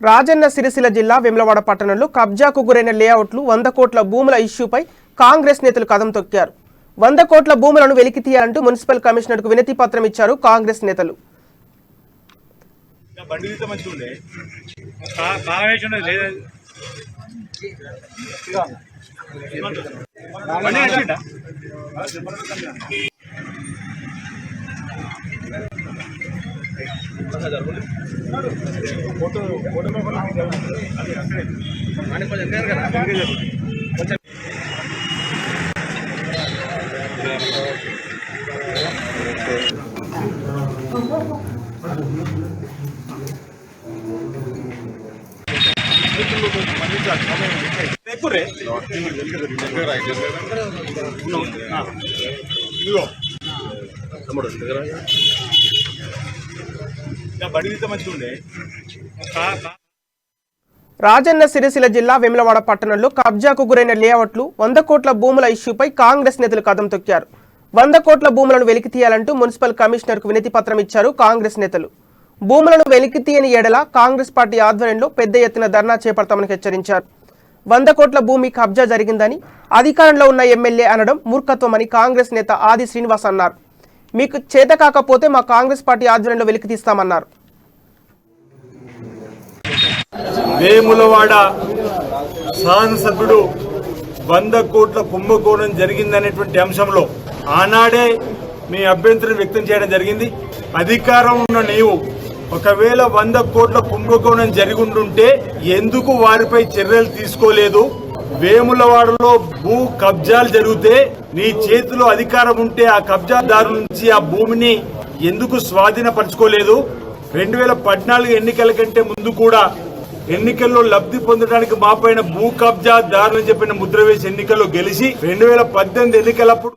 రాజన్న సిరిసిల్ల జిల్లా వేములవాడ పట్టణంలో కబ్జాకు గురైన లేఅవుట్లు 100 కోట్ల భూముల ఇష్యూపై కాంగ్రెస్ నేతలు కదం తొక్కారు. 100 కోట్ల భూములను వెలికి తీయాలంటూ మున్సిపల్ కమిషనర్కు వినతి పత్రం ఇచ్చారు కాంగ్రెస్ నేతలు. రాజన్న సిరిసిల్ల జిల్లా వేములవాడ పట్టణంలో కబ్జాకు గురైన లేఅవుట్లు 100 కోట్ల భూముల ఇష్యూపై కాంగ్రెస్ నేతలు కదం తొక్కారు. 100 కోట్ల భూములను వెలికి తీయాలంటూ మున్సిపల్ కమిషనర్కు వినతి పత్రం ఇచ్చారు కాంగ్రెస్ నేతలు. భూములను వెలికి తీయని ఎడల కాంగ్రెస్ పార్టీ ఆధ్వర్యంలో పెద్ద ఎత్తున ధర్నా చేపడతామని హెచ్చరించారు. 100 కోట్ల భూమి కబ్జా జరిగిందని అధికారంలో ఉన్న ఎమ్మెల్యే అనడం మూర్ఖత్వమని కాంగ్రెస్ నేత ఆది శ్రీనివాస్ అన్నారు. మీకు చేత కాకపోతే మా కాంగ్రెస్ పార్టీ ఆధ్వర్యంలో వెలికి తీస్తామన్నారు. వేములవాడ శాసనసభ్యుడు 100 కోట్ల కుంభకోణం జరిగిందనేటువంటి అంశంలో ఆనాడే మీ అభ్యంతరం వ్యక్తం చేయడం జరిగింది. అధికారం ఉన్న నీవు ఒకవేళ 100 కోట్ల కుంభకోణం జరిగిండుంటే ఎందుకు వారిపై చర్యలు తీసుకోలేదు? వేములవాడలో భూ కబ్జాలు జరిగితే నీ చేతిలో అధికారం ఉంటే ఆ కబ్జాదారు నుంచి ఆ భూమిని ఎందుకు స్వాధీనపరచుకోలేదు? 2014 ఎన్నికల కంటే ముందు కూడా ఎన్నికల్లో లబ్ధి పొందడానికి మాపైన భూ కబ్జాదారులని చెప్పిన ముద్ర వేసి ఎన్నికల్లో గెలిచి 2018 ఎన్నికలప్పుడు